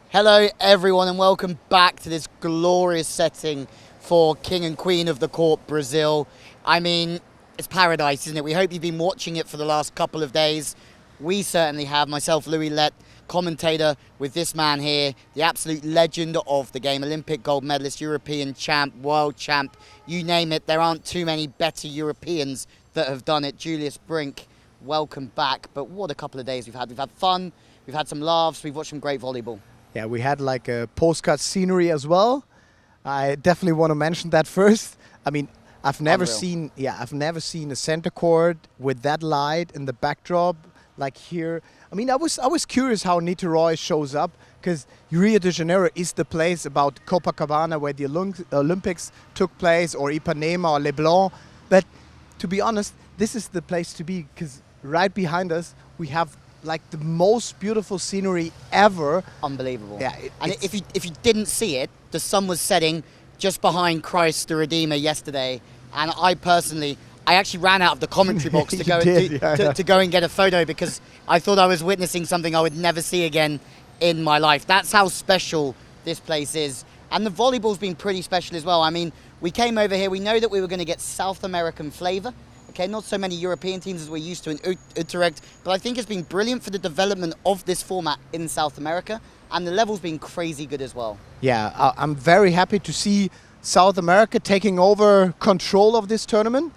Hello everyone and welcome back to this glorious setting for King and Queen of the Court Brazil. I mean, it's paradise, isn't it? We hope you've been watching it for the last couple of days. We certainly have. Myself, Lewie, Lett, commentator with this man here, the absolute legend of the game, Olympic gold medalist, European champ, world champ, you name it. There aren't too many better Europeans that have done it. Julius, Brink, welcome back. But what a couple of days we've had. We've had fun, we've had some laughs, we've watched some great volleyball. Yeah, we had like a postcard scenery as well. I definitely want to mention that first. I mean, I've never seen a center court with that light in the backdrop like here. I mean, I was curious how Niterói shows up, because Rio de Janeiro is the place about Copacabana where the Olympics took place, or Ipanema or Leblon. But to be honest, this is the place to be, because right behind us we have like the most beautiful scenery ever. Unbelievable. Yeah, and if you didn't see it, the sun was setting just behind Christ the Redeemer yesterday, and I actually ran out of the commentary box to go to go and get a photo, because I thought I was witnessing something I would never see again in my life. That's how special this place is. And the volleyball's been pretty special as well. I mean, we came over here, we know that we were going to get South American flavor. Okay, not so many European teams as we're used to in Utrecht, but I think it's been brilliant for the development of this format in South America, and the level's been crazy good as well. Yeah, I'm very happy to see South America taking over control of this tournament,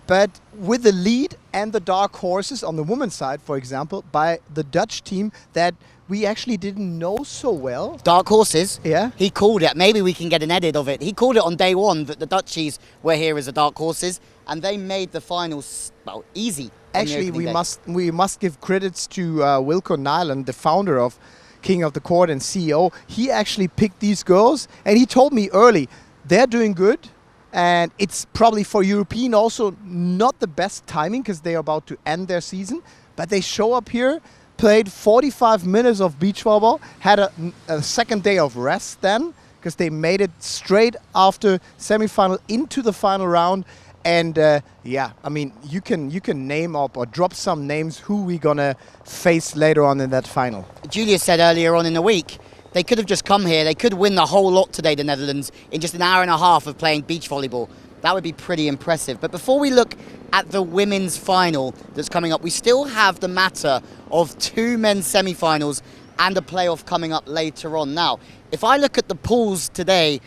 but with the lead and the dark horses on the women's side, for example, by the Dutch team that we actually didn't know so well. Dark horses? Yeah. He called it. Maybe we can get an edit of it. He called it on day one that the Dutchies were here as the dark horses, and they made the finals, well, easy. Actually, we must give credits to Wilco Nyland, the founder of King of the Court and CEO. He actually picked these girls, and he told me early, they're doing good, and it's probably for European also not the best timing, because they're about to end their season, but they show up here, played 45 minutes of beach volleyball, had a second day of rest then, because they made it straight after semifinal into the final round. And yeah, I mean, you can name up or drop some names who we're gonna face later on in that final. Julius said earlier on in the week, they could have just come here, they could win the whole lot today, the Netherlands, in just an hour and a half of playing beach volleyball. That would be pretty impressive. But before we look at the women's final that's coming up, we still have the matter of two men's semi-finals and a playoff coming up later on. Now, if I look at the pools today,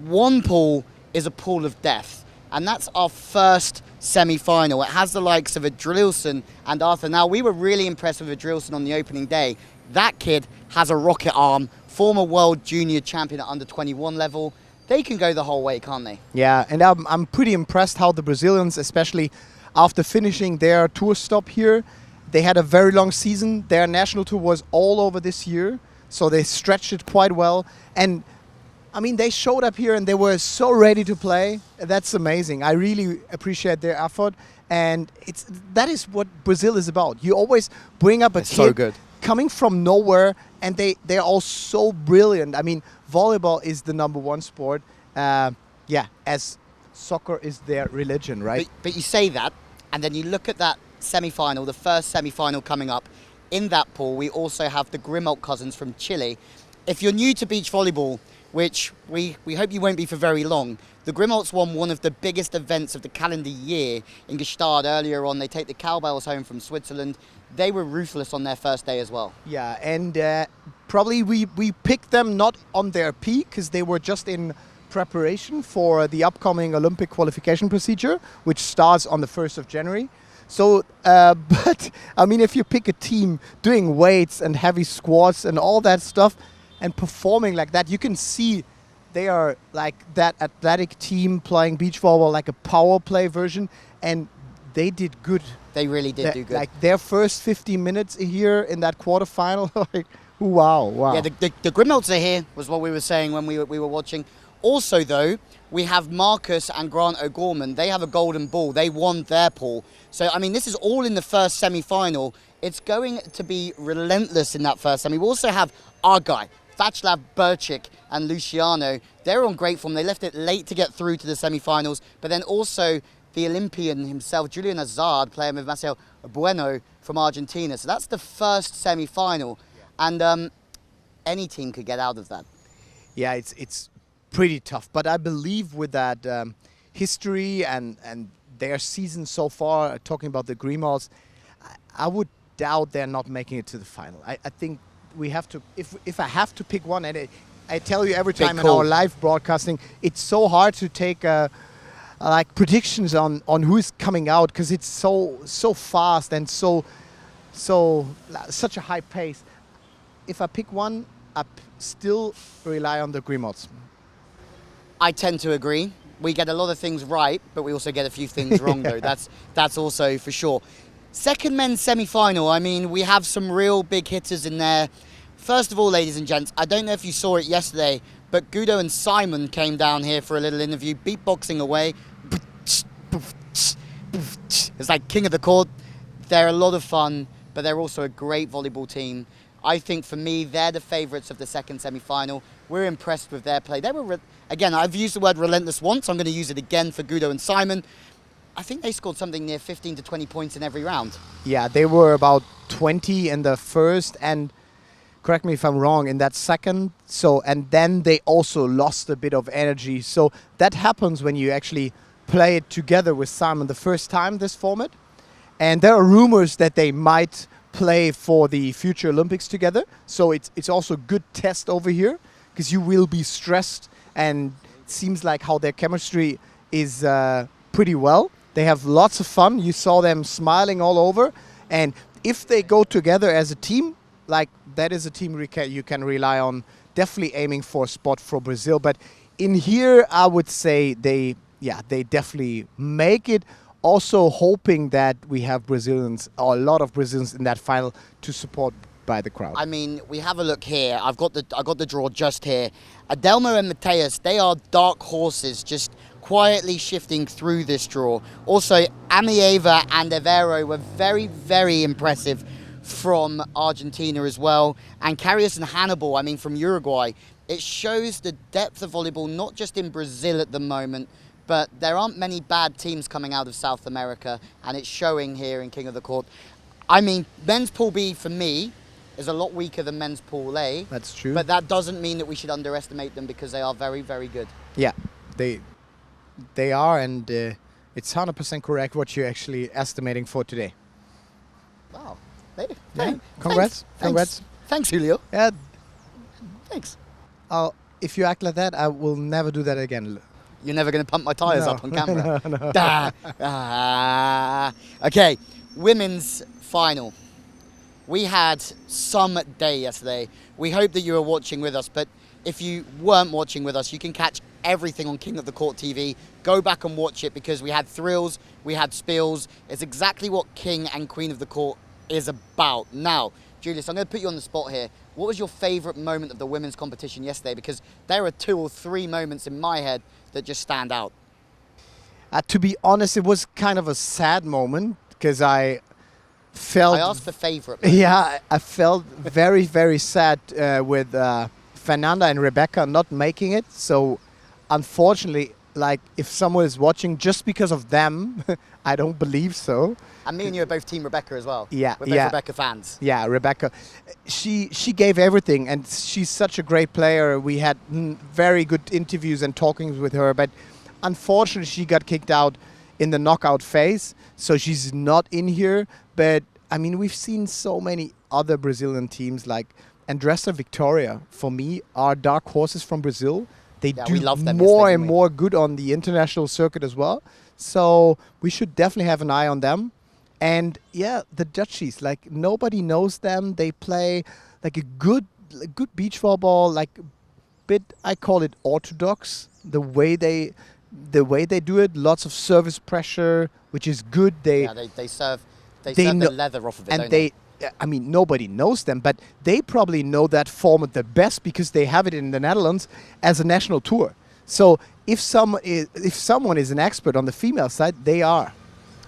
one pool is a pool of death, and that's our first semi-final. It has the likes of Adrilson and Arthur. Now, we were really impressed with Adrilson on the opening day. That kid has a rocket arm, former world junior champion at under 21 level. They can go the whole way, can't they? Yeah, and I'm pretty impressed how the Brazilians, especially after finishing their tour stop here, they had a very long season. Their national tour was all over this year, so they stretched it quite well. And I mean, they showed up here and they were so ready to play. That's amazing. I really appreciate their effort, and that is what Brazil is about. You always bring up a kid coming from nowhere, and they're all so brilliant. I mean, volleyball is the #1 sport. Yeah, as soccer is their religion, right? But you say that, and then you look at that semi-final, the first semi-final coming up. In that pool, we also have the Grimaldt cousins from Chile. If you're new to beach volleyball, which we hope you won't be for very long, the Grimaldts won one of the biggest events of the calendar year in Gstaad earlier on. They take the cowbells home from Switzerland. They were ruthless on their first day as well. Yeah, and probably we picked them not on their peak, because they were just in preparation for the upcoming Olympic qualification procedure, which starts on the 1st of January. So, but I mean, if you pick a team doing weights and heavy squats and all that stuff and performing like that, you can see they are like that athletic team playing beach volleyball, like a power play version, and they did good. They really did do good. Like their first 50 minutes here in that quarterfinal, like, wow. Yeah, the Grimaldts are here, was what we were saying when we were watching. Also, though, we have Marcus and Grant O'Gorman. They have a golden ball. They won their pool. So, I mean, this is all in the first semi-final. It's going to be relentless in that first semi. We also have our guy, Václav Burchik and Luciano. They're on great form. They left it late to get through to the semi-finals. But then also the Olympian himself, Julian Hazard, playing with Marcel Bueno from Argentina. So that's the first semi-final. Yeah. And any team could get out of that. Yeah, it's pretty tough. But I believe with that history and their season so far, talking about the Greenwalds, I would doubt they're not making it to the final. I think we have to, if I have to pick one, and I tell you every time in our live broadcasting, it's so hard to take like predictions on who's coming out, because it's so fast and such a high pace. If I pick one, I still rely on the Greenwalds. I tend to agree. We get a lot of things right, but we also get a few things wrong, though. That's also for sure. Second men's semi-final. I mean, we have some real big hitters in there. First of all, ladies and gents, I don't know if you saw it yesterday, but Guido and Simon came down here for a little interview, beatboxing away. It's like king of the court. They're a lot of fun, but they're also a great volleyball team. I think for me, they're the favourites of the second semi-final. We're impressed with their play. They were, again, I've used the word relentless once. I'm going to use it again for Guido and Simon. I think they scored something near 15 to 20 points in every round. Yeah, they were about 20 in the first, and correct me if I'm wrong, in that second. So, and then they also lost a bit of energy. So that happens when you actually play it together with Simon the first time, this format. And there are rumors that they might play for the future Olympics together. So it's also a good test over here, because you will be stressed, and it seems like how their chemistry is pretty well. They have lots of fun. You saw them smiling all over. And if they go together as a team, like that is a team you can rely on, definitely aiming for a spot for Brazil. But in here, I would say they definitely make it. Also hoping that we have Brazilians, or a lot of Brazilians in that final to support by the crowd. I mean, we have a look here. I got the draw just here. Adelmo and Mateus, they are dark horses, just quietly shifting through this draw. Also, Amieva and Evero were very, very impressive from Argentina as well. And Carrius and Hannibal, I mean, from Uruguay. It shows the depth of volleyball, not just in Brazil at the moment, but there aren't many bad teams coming out of South America, and it's showing here in King of the Court. I mean, men's Pool B, for me, is a lot weaker than men's Pool A. That's true. But that doesn't mean that we should underestimate them, because they are very, very good. Yeah, they are, and it's 100% correct what you're actually estimating for today. Wow. Congrats. Thanks, Julio. Yeah. Thanks. If you act like that, I will never do that again. You're never going to pump my tyres up on camera. No. Okay, women's final. We had some day yesterday. We hope that you were watching with us, but if you weren't watching with us, you can catch everything on King of the Court TV. Go back and watch it, because we had thrills, we had spills. It's exactly what King and Queen of the Court is about. Now, Julius, I'm going to put you on the spot here. What was your favourite moment of the women's competition yesterday? Because there are 2 or 3 moments in my head that just stand out. To be honest, it was kind of a sad moment, because I felt... I asked for favourite moments. Yeah, I felt very, very sad with Fernanda and Rebecca not making it. So, unfortunately, like, if someone is watching just because of them, I don't believe so. And me and you are both Team Rebecca as well. Yeah, we're both Rebecca fans. Yeah, Rebecca. She gave everything, and she's such a great player. We had very good interviews and talkings with her, but unfortunately she got kicked out in the knockout phase, so she's not in here. But, I mean, we've seen so many other Brazilian teams, like Andressa Victoria, for me, are dark horses from Brazil. They do more and more good on the international circuit as well. So we should definitely have an eye on them. And yeah, the Dutchies, like, nobody knows them. They play like a good beach volleyball, like a bit, I call it orthodox, the way they do it. Lots of service pressure, which is good. They serve the leather off of it, and I mean, nobody knows them, but they probably know that format the best, because they have it in the Netherlands as a national tour. So if someone is an expert on the female side, they are.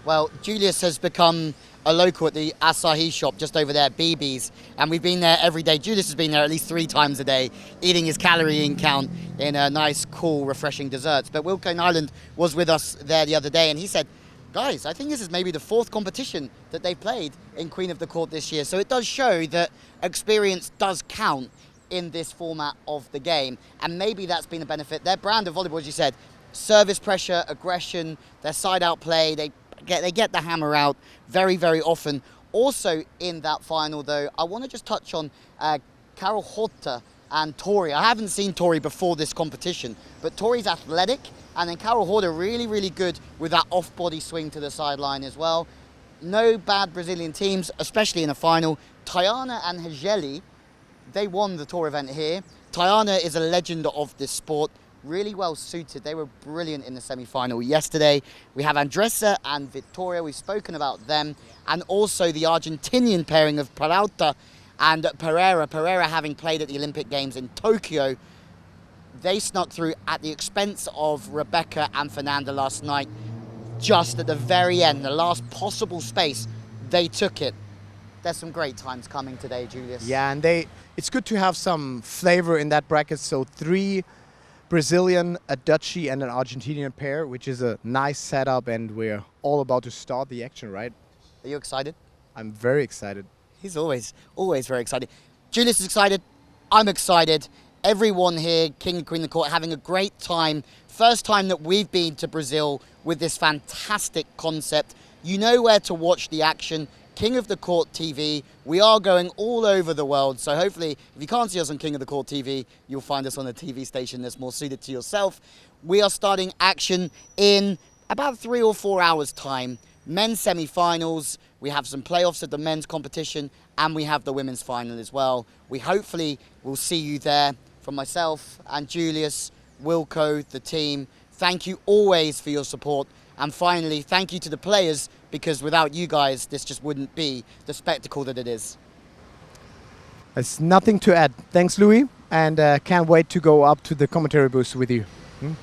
Well, Julius has become a local at the Asahi shop just over there, BB's, and we've been there every day. Julius has been there at least 3 times a day, eating his calorie count in a nice, cool, refreshing desserts. But Wilco Nyland was with us there the other day, and he said, guys, I think this is maybe the 4th competition that they've played in Queen of the Court this year. So it does show that experience does count in this format of the game. And maybe that's been a benefit. Their brand of volleyball, as you said, service pressure, aggression, their side-out play, they get the hammer out very, very often. Also in that final, though, I want to just touch on Carol Hotta and Tori. I haven't seen Tori before this competition, but Tori's athletic, and then Carol Hotta really, really good with that off-body swing to the sideline as well. No bad Brazilian teams, especially in a final. Tayana and Hegeli, they won the tour event here. Tayana is a legend of this sport, really well suited. They were brilliant in the semi-final yesterday. We have Andressa and Victoria, we've spoken about them, and also the Argentinian pairing of Peralta and Pereira. Pereira having played at the Olympic Games in Tokyo. They snuck through at the expense of Rebecca and Fernanda last night. Just at the very end, the last possible space, they took it. There's some great times coming today, Julius. Yeah, and it's good to have some flavor in that bracket. So 3 Brazilian, a Dutchie, and an Argentinian pair, which is a nice setup, and we're all about to start the action, right? Are you excited? I'm very excited. He's always very excited. Julius is excited. I'm excited. Everyone here, King and Queen of the Court, having a great time. First time that we've been to Brazil with this fantastic concept. You know where to watch the action. King of the Court TV. We are going all over the world, so hopefully if you can't see us on King of the Court TV, you'll find us on a TV station that's more suited to yourself. We are starting action in about 3 or 4 hours time. Men's semi-finals, we have some playoffs of the men's competition, and we have the women's final as well. We hopefully will see you there. From myself and Julius, Wilco, the team, thank you always for your support. And finally, thank you to the players, because without you guys, this just wouldn't be the spectacle that it is. There's nothing to add. Thanks, Lewie, and can't wait to go up to the commentary booth with you.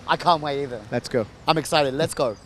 I can't wait either. Let's go. I'm excited. Let's go.